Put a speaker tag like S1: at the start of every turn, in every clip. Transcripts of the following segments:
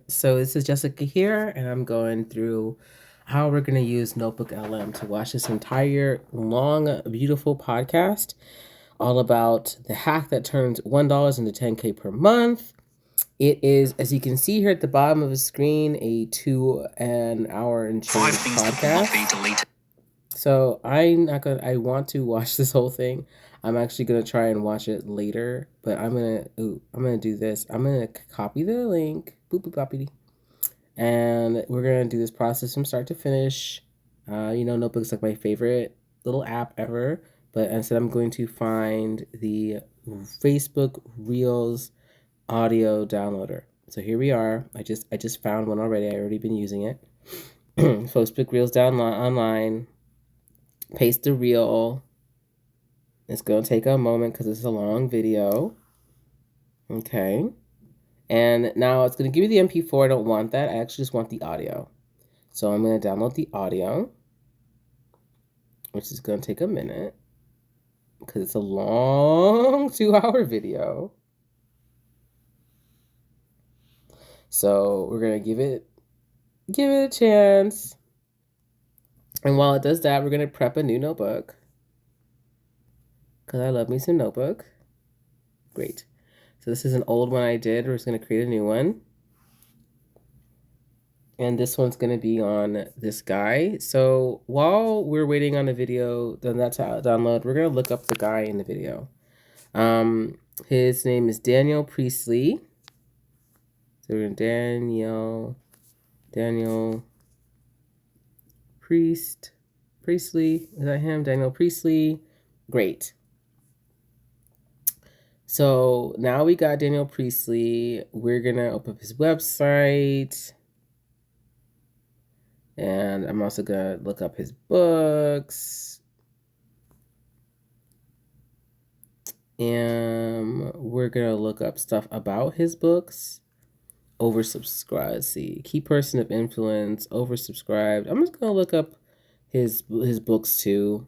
S1: So this is Jessica here, and I'm going through how we're going to use Notebook LM to watch this entire long, beautiful podcast all about the hack that turns $1 into 10K per month. It is, as you can see here at the bottom of the screen, a 2 hour and change podcast. So I want to watch this whole thing. I'm actually gonna try and watch it later, but I'm gonna do this. I'm gonna copy the link, boop boop boppity, and we're gonna do this process from start to finish. Notebook's like my favorite little app ever, but instead I'm going to find the Facebook Reels audio downloader. So here we are. I just found one already. I already been using it. Facebook Reels down online. Paste the reel. It's going to take a moment because it's a long video. Okay. And now it's going to give me the MP4. I don't want that. I actually just want the audio. So I'm going to download the audio, which is going to take a minute because it's a long 2-hour video. So we're going to give it a chance. And while it does that, we're going to prep a new notebook because I love me some notebook. Great. So this is an old one I did. We're just going to create a new one. And this one's going to be on this guy. So while we're waiting on the video, then that's how download, we're going to look up the guy in the video. His name is Daniel Priestley. So we're going to Daniel Priestley. Is that him? Daniel Priestley. Great. So now we got Daniel Priestley. We're going to open up his website. And I'm also going to look up his books. And we're going to look up stuff about his books. Oversubscribed. Let's see. Key person of influence. Oversubscribed. I'm just going to look up his books too.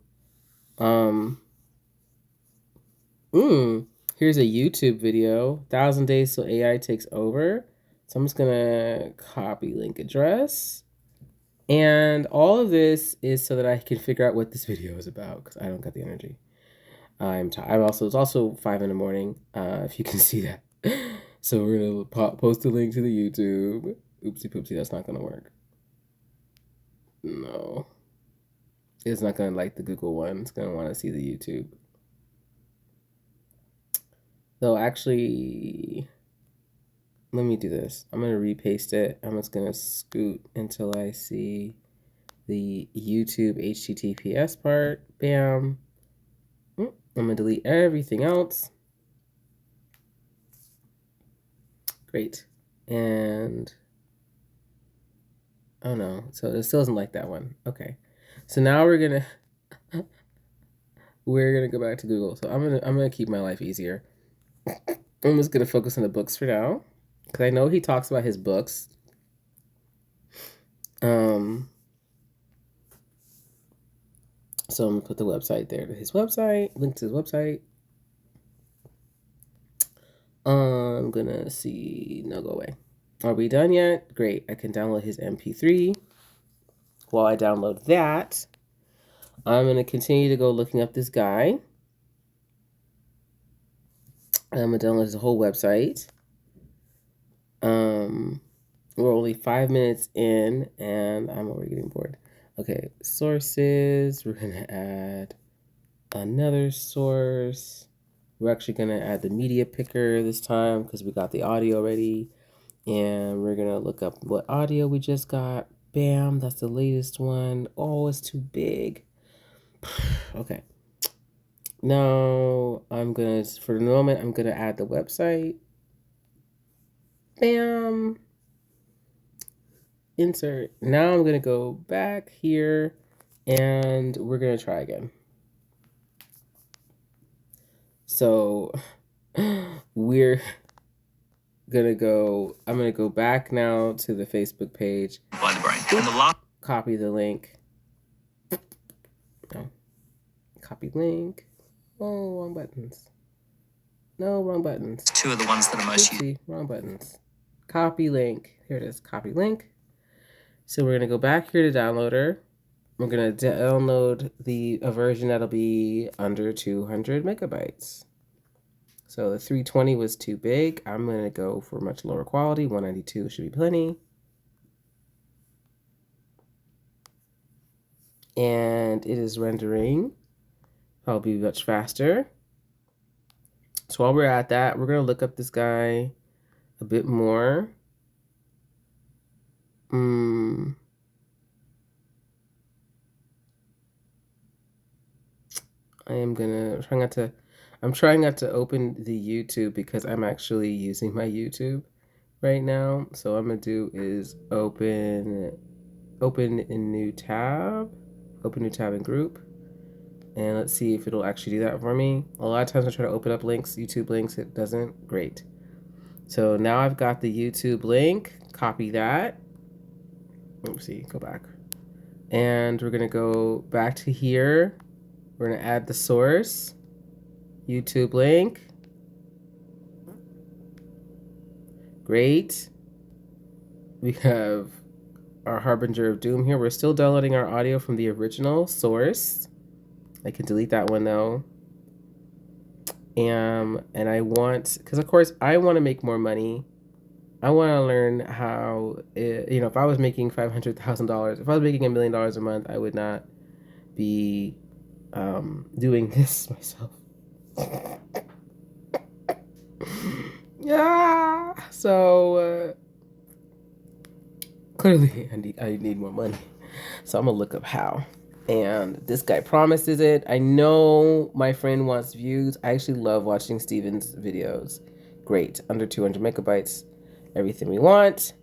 S1: Here's a YouTube video. 1,000 Days Till AI Takes Over. So I'm just going to copy link address. And all of this is so that I can figure out what this video is about because I don't got the energy. It's also 5 in the morning, if you can see that. So we're going to post a link to the YouTube. Oopsie poopsie, that's not going to work. No. It's not going to like the Google one. It's going to want to see the YouTube. So actually, let me do this. I'm going to repaste it. I'm just going to scoot until I see the YouTube HTTPS part. Bam. I'm going to delete everything else. Great. And, oh no. So it still doesn't like that one. Okay. So now we're going to go back to Google. So I'm going to keep my life easier. I'm just going to focus on the books for now because I know he talks about his books. So I'm going to put the website there to his website, link to his website. I'm going to see, no, go away. Are we done yet? Great. I can download his MP3. While I download that, I'm going to continue to go looking up this guy. I'm going to download his whole website. We're only 5 minutes in, and I'm already getting bored. Okay, sources. We're going to add another source. We're actually going to add the media picker this time because we got the audio already. And we're going to look up what audio we just got. Bam, that's the latest one. Oh, it's too big. Okay. Now, for the moment, I'm going to add the website. Bam. Insert. Now I'm going to go back here and we're going to try again. So we're going to I'm going to go back now to the Facebook page. Copy the link. No. Copy link. Oh, wrong buttons. No, wrong buttons.
S2: 2 are the ones that are most used.
S1: Wrong buttons. Copy link. Here it is, copy link. So we're gonna go back here to downloader. We're gonna download a version that'll be under 200 megabytes. So the 320 was too big. I'm gonna go for much lower quality. 192 should be plenty. And it is rendering. I'll be much faster. So while we're at that, we're gonna look up this guy a bit more. I'm trying not to open the YouTube because I'm actually using my YouTube right now. So what I'm gonna do is open a new tab, in group, and let's see if it'll actually do that for me. A lot of times I try to open up links, YouTube links, it doesn't. Great. So now I've got the YouTube link, copy that. Oopsie, go back. And we're gonna go back to here. We're gonna add the source, YouTube link. Great. We have our Harbinger of Doom here. We're still downloading our audio from the original source. I can delete that one though. And I want, because of course I want to make more money. I want to learn how, if I was making $500,000, if I was making $1 million a month, I would not be doing this myself. Yeah. So clearly I need more money. So I'm gonna look up how. And this guy promises it. I know my friend wants views. I actually love watching Steven's videos. Great. Under 200 megabytes. Everything we want.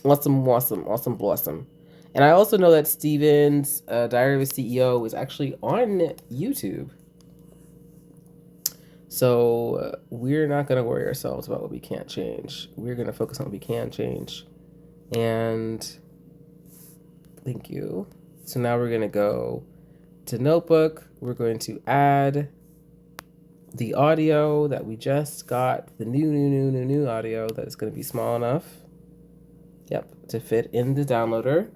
S1: Awesome, blossom. And I also know that Steven's Diary of a CEO is actually on YouTube. So we're not going to worry ourselves about what we can't change. We're going to focus on what we can change. And thank you. So now we're going to go to Notebook. We're going to add the audio that we just got, the new audio that is going to be small enough. Yep, to fit in the downloader,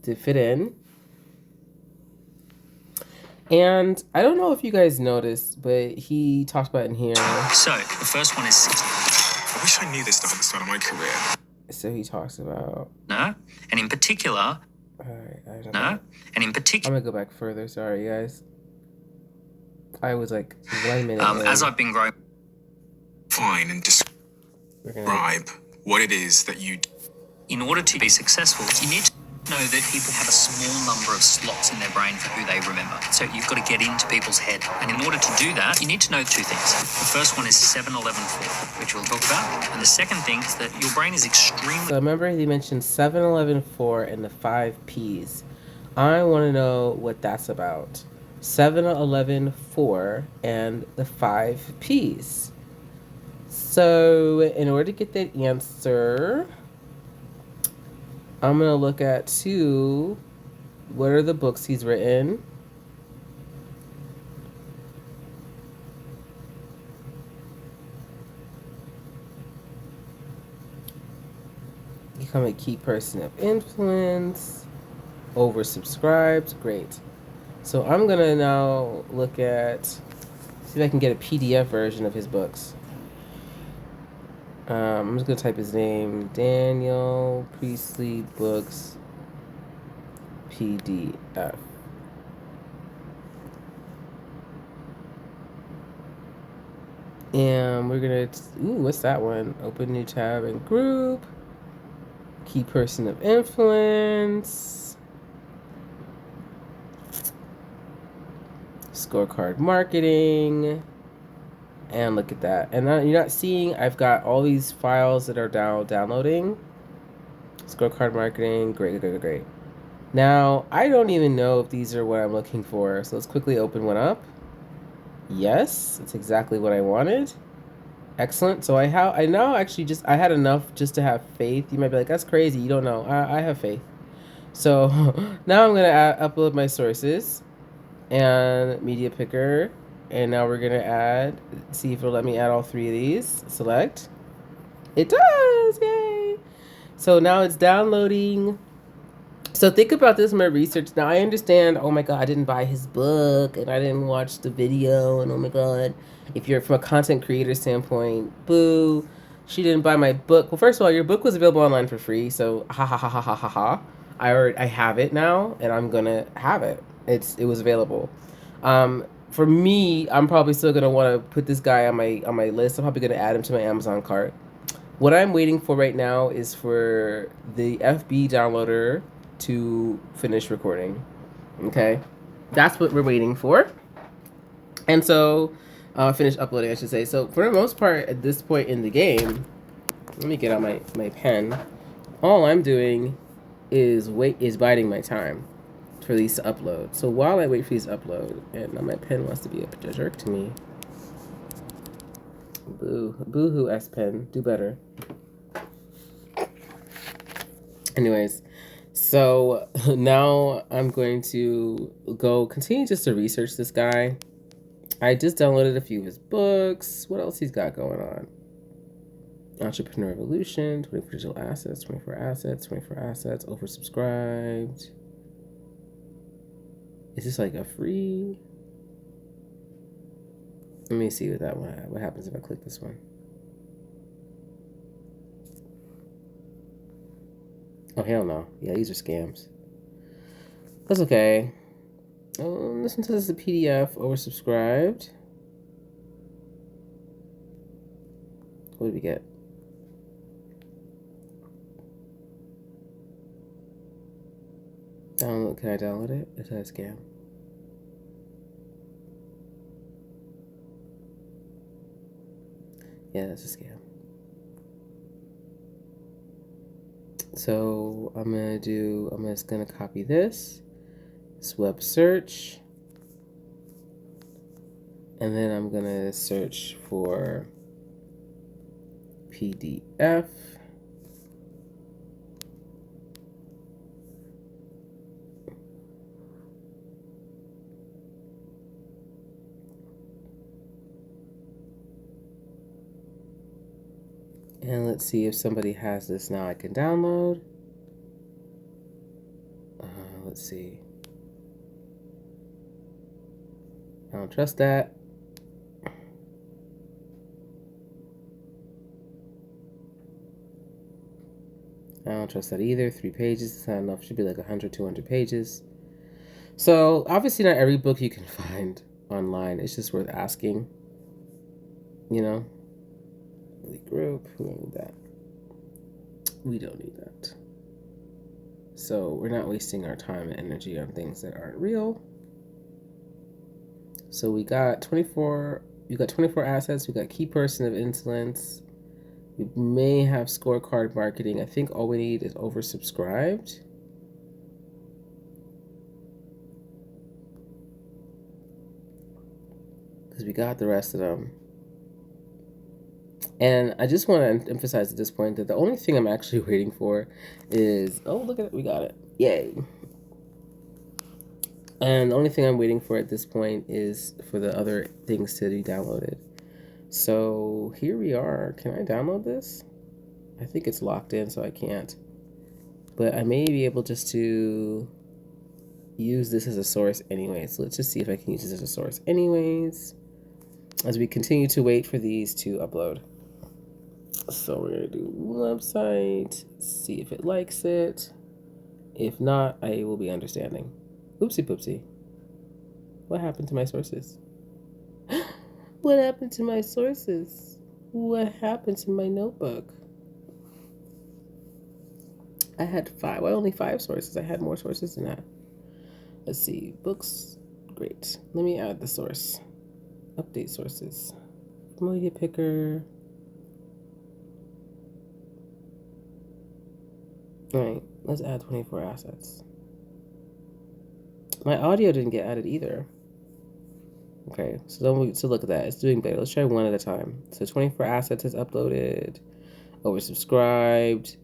S1: to fit in. And I don't know if you guys noticed, but he talked about it in here.
S2: So the first one is, I wish I knew this stuff at the start of my career.
S1: So he talks about,
S2: no, and in particular,
S1: all right, I don't
S2: no,
S1: know.
S2: and in particular,
S1: I'm gonna go back further. Sorry, guys. I was like 1 minute.
S2: As I've been growing,
S3: Fine, and describe what it is that you.
S2: In order to be successful, you need to know that people have a small number of slots in their brain for who they remember. So you've got to get into people's head. And in order to do that, you need to know two things. The first one is 7-11-4, which we'll talk about. And the second thing is that your brain is extremely...
S1: So remember he mentioned 7-11-4 and the 5 Ps. I want to know what that's about. 7-11-4 and the 5 Ps. So in order to get that answer, I'm going to look at what are the books he's written. Become a key person of influence. Oversubscribed. Great. So I'm going to now look at, see if I can get a PDF version of his books. I'm just going to type his name, Daniel Priestley Books PDF. And we're going to, what's that one? Open new tab and group. Key person of influence. Scorecard marketing. And look at that. And you're not seeing, I've got all these files that are downloading. Scorecard marketing, great. Now, I don't even know if these are what I'm looking for. So let's quickly open one up. Yes, it's exactly what I wanted. Excellent. So I now actually I had enough just to have faith. You might be like, that's crazy. You don't know. I have faith. So now I'm going to upload my sources and media picker. And now we're going to see if it'll let me add all 3 of these. Select. It does, yay! So now it's downloading. So think about this in my research. Now I understand, oh my God, I didn't buy his book and I didn't watch the video. And oh my God, if you're from a content creator standpoint, boo, she didn't buy my book. Well, first of all, your book was available online for free. So ha ha ha ha ha ha ha. I have it now and I'm going to have it. It was available. For me, I'm probably still going to want to put this guy on my list. I'm probably going to add him to my Amazon cart. What I'm waiting for right now is for the FB downloader to finish recording. Okay, that's what we're waiting for. And so, finish uploading, I should say. So for the most part, at this point in the game, let me get out my pen. All I'm doing is biding my time for these to upload. So while I wait for these to upload, and now my pen wants to be a jerk to me. Boo-hoo, S Pen. Do better. Anyways, so now I'm going to continue just to research this guy. I just downloaded a few of his books. What else he's got going on? Entrepreneur Revolution, 24 digital assets, 24 assets, oversubscribed. Is this like a free? Let me see what happens if I click this one. Oh, hell no. Yeah, these are scams. That's okay. Listen to this as a PDF, oversubscribed. What did we get? Download, can I download it? Is that a scam? Yeah, that's a scam. So I'm just gonna copy this web search, and then I'm gonna search for PDF. And let's see if somebody has this now I can download. Let's see. I don't trust that. I don't trust that either. 3 pages. It's not enough. Should be like 100, 200 pages. So obviously not every book you can find online. It's just worth asking. You know? Group. We don't need that. We don't need that. So we're not wasting our time and energy on things that aren't real. So we got 24. You got 24 assets. We got key person of influence. We may have scorecard marketing. I think all we need is oversubscribed. Because we got the rest of them. And I just want to emphasize at this point that the only thing I'm actually waiting for is, oh, look at it, we got it. Yay. And the only thing I'm waiting for at this point is for the other things to be downloaded. So here we are. Can I download this? I think it's locked in, so I can't. But I may be able just to use this as a source anyways. So let's just see if I can use this as a source anyways, as we continue to wait for these to upload. So we're gonna do website, see if it likes it. If not, I will be understanding. Oopsie poopsie. What happened to my sources? What happened to my sources? What happened to my notebook? I had 5. Well, only 5 sources. I had more sources than that. Let's see. Books. Great. Let me add the source. Update sources. Media picker. All right. Let's add 24 assets. My audio didn't get added either. Okay, so look at that. It's doing better. Let's try one at a time. So 24 assets is uploaded. Oversubscribed.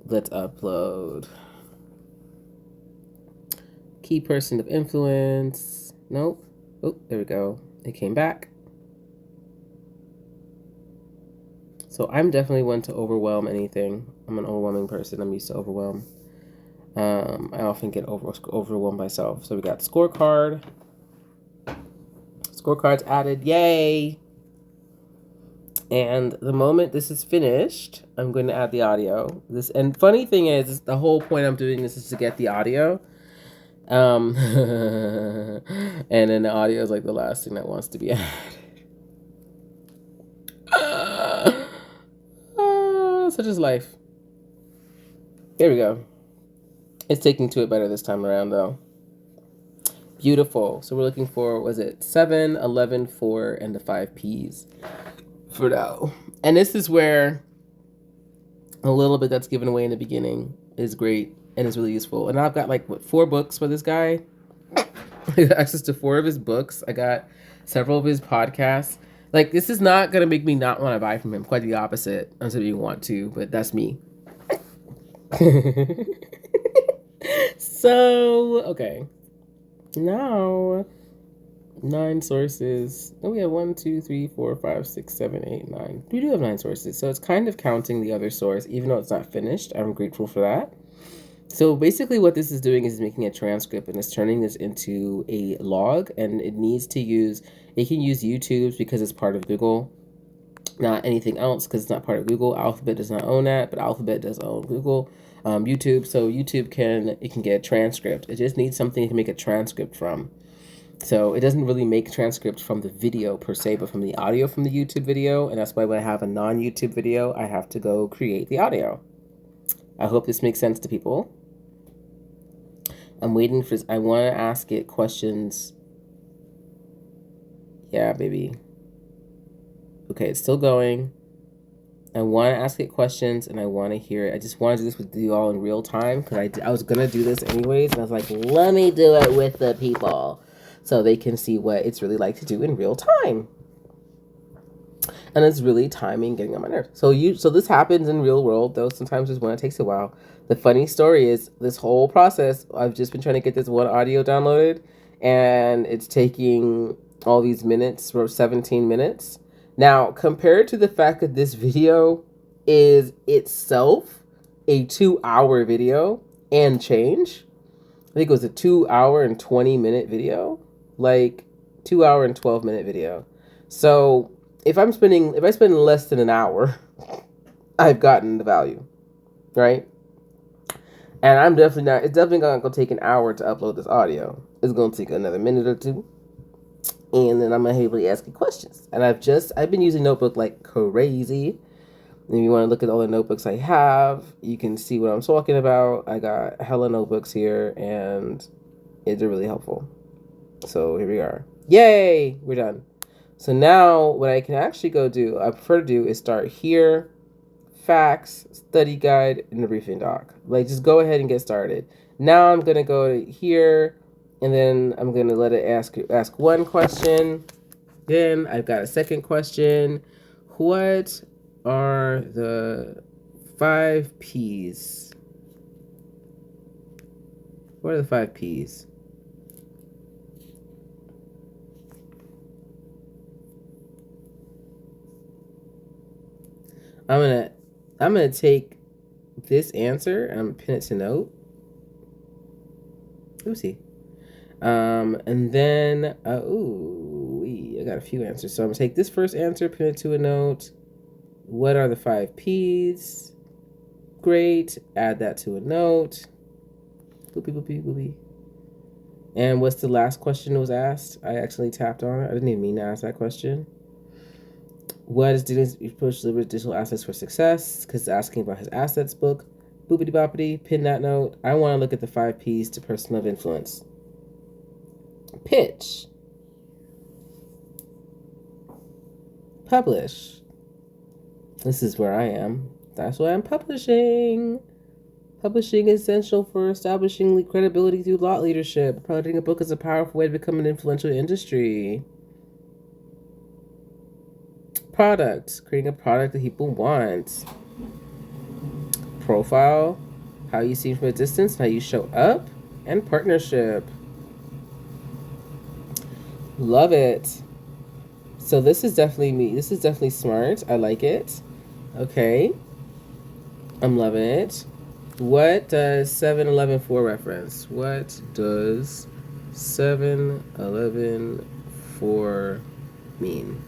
S1: Let's upload. Key person of influence. Nope. Oh, there we go. It came back. So I'm definitely one to overwhelm anything. I'm an overwhelming person. I'm used to overwhelm. I often get overwhelmed myself. So we got scorecard. Scorecards added. Yay! And the moment this is finished, I'm going to add the audio. And funny thing is, the whole point I'm doing this is to get the audio. And then the audio is like the last thing that wants to be added. Such is life. Here we go. It's taking to it better this time around, though. Beautiful. So we're looking for, was it 7, 11, 4, and the 5 Ps for now. And this is where a little bit that's given away in the beginning is great and is really useful. And I've got 4 books for this guy. I got access to 4 of his books. I got several of his podcasts. This is not going to make me not want to buy from him. Quite the opposite. I'm saying you want to, but that's me. So, okay. Now, 9 sources. Oh, we have 1, 2, 3, 4, 5, 6, 7, 8, 9. We do have 9 sources. So it's kind of counting the other source, even though it's not finished. I'm grateful for that. So basically what this is doing is making a transcript, and it's turning this into a log, and it can use YouTube because it's part of Google, not anything else because it's not part of Google. Alphabet does not own that, but Alphabet does own Google, YouTube. So YouTube can get a transcript. It just needs something to make a transcript from. So it doesn't really make transcripts from the video per se, but from the audio from the YouTube video. And that's why when I have a non-YouTube video, I have to go create the audio. I hope this makes sense to people. I'm waiting for this. I want to ask it questions. Yeah, baby. Okay, it's still going. I want to ask it questions, and I want to hear it. I just want to do this with you all in real time, because I was going to do this anyways, and I was like, let me do it with the people so they can see what it's really like to do in real time. And it's really timing, getting on my nerves. So this happens in real world, though sometimes there's one that takes a while. The funny story is this whole process, I've just been trying to get this one audio downloaded, and it's taking all these minutes, for 17 minutes. Now, compared to the fact that this video is itself a 2-hour video and change, I think it was a 2-hour and 20-minute video, 2-hour and 12-minute video. So if I spend less than an hour, I've gotten the value, right? And it's definitely not going to take an hour to upload this audio. It's going to take another minute or two. And then I'm going to hopefully ask you questions. And I've been using Notebook like crazy. And if you want to look at all the notebooks I have, you can see what I'm talking about. I got hella notebooks here, and they're really helpful. So here we are. Yay! We're done. So now what I can actually I prefer to do is start here, facts, study guide, and the briefing doc. Just go ahead and get started. Now I'm going to go to here, and then I'm going to let it ask one question. Then I've got a second question. What are the 5 Ps? What are the 5 Ps? I'm gonna take this answer and I'm gonna pin it to note. Oopsie. And then I got a few answers. So I'm gonna take this first answer, pin it to a note. What are the 5 Ps? Great. Add that to a note. Boopy, boopy, boopy. And what's the last question that was asked? I actually tapped on it. I didn't even mean to ask that question. What is students approach to deliver digital assets for success? Because it's asking about his assets book. Boopity boppity. Pin that note. I want to look at the 5 Ps to person of influence. Pitch. Publish. This is where I am. That's why I'm publishing. Publishing is essential for establishing credibility through thought leadership. Promoting a book is a powerful way to become an influential industry. Product. Creating a product that people want. Profile. How you see from a distance, how you show up. And partnership. Love it. So this is definitely me. This is definitely smart. I like it. Okay. I'm loving it. What does 7-Eleven-4 reference? What does 7-Eleven-4 mean?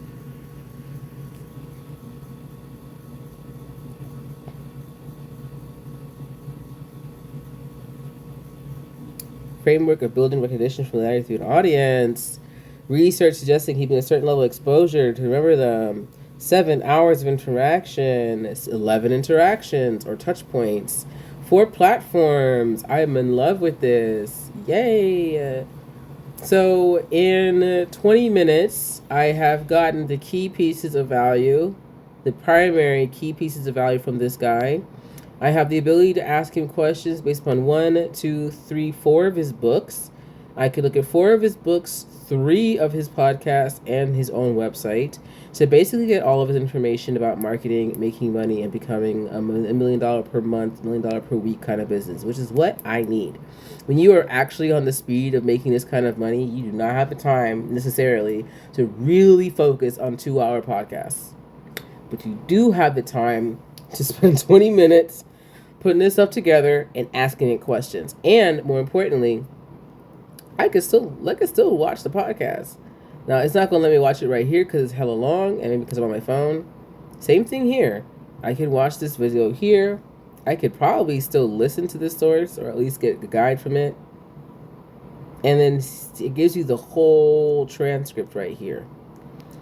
S1: Framework of building recognition familiarity through an audience. Research suggesting keeping a certain level of exposure to remember them. 7 hours of interaction. 11 interactions or touch points. 4 platforms. I'm in love with this. Yay! So in 20 minutes, I have gotten the key pieces of value, the primary key pieces of value from this guy. I have the ability to ask him questions based upon 1, 2, 3, 4 of his books. I could look at 4 of his books, 3 of his podcasts, and his own website to basically get all of his information about marketing, making money, and becoming a $1 million per month, $1 million per week kind of business, which is what I need. When you are actually on the speed of making this kind of money, you do not have the time necessarily to really focus on 2-hour podcasts. But you do have the time to spend 20 minutes putting this stuff together and asking it questions. And more importantly, I could still watch the podcast. Now, it's not going to let me watch it right here because it's hella long and maybe because I'm on my phone. Same thing here. I can watch this video here. I could probably still listen to this source or at least get a guide from it. And then it gives you the whole transcript right here.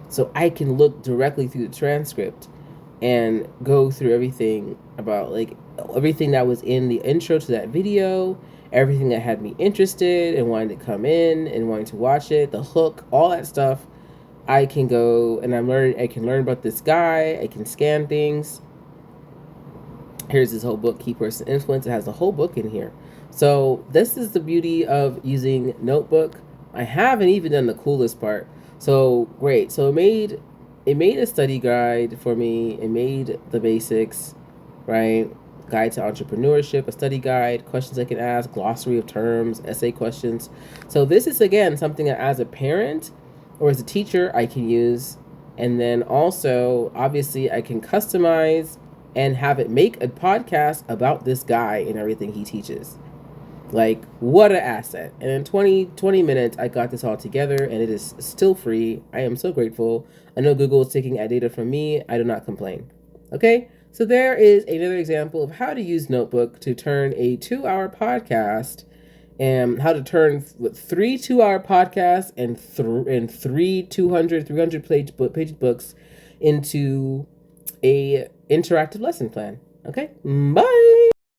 S1: So I can look directly through the transcript and go through everything about like everything that was in the intro to that video, everything that had me interested and wanting to come in and wanting to watch it, the hook, all that stuff. I can go and I can learn about this guy. I can scan things. Here's his whole book, Key Person Influence. It has the whole book in here. So this is the beauty of using Notebook. I haven't even done the coolest part. So great. So it made a study guide for me. It made the basics, right? Guide to entrepreneurship, a study guide, questions I can ask, glossary of terms, essay questions. So this is, again, something that as a parent or as a teacher I can use. And then also, obviously, I can customize and have it make a podcast about this guy and everything he teaches. Like, what an asset. And in 20 minutes, I got this all together, and it is still free. I am so grateful. I know Google is taking ad data from me. I do not complain. Okay? So there is another example of how to use Notebook to turn a 2-hour podcast and how to turn 3 2-hour podcasts and 3 300 page books into a interactive lesson plan. Okay? Bye!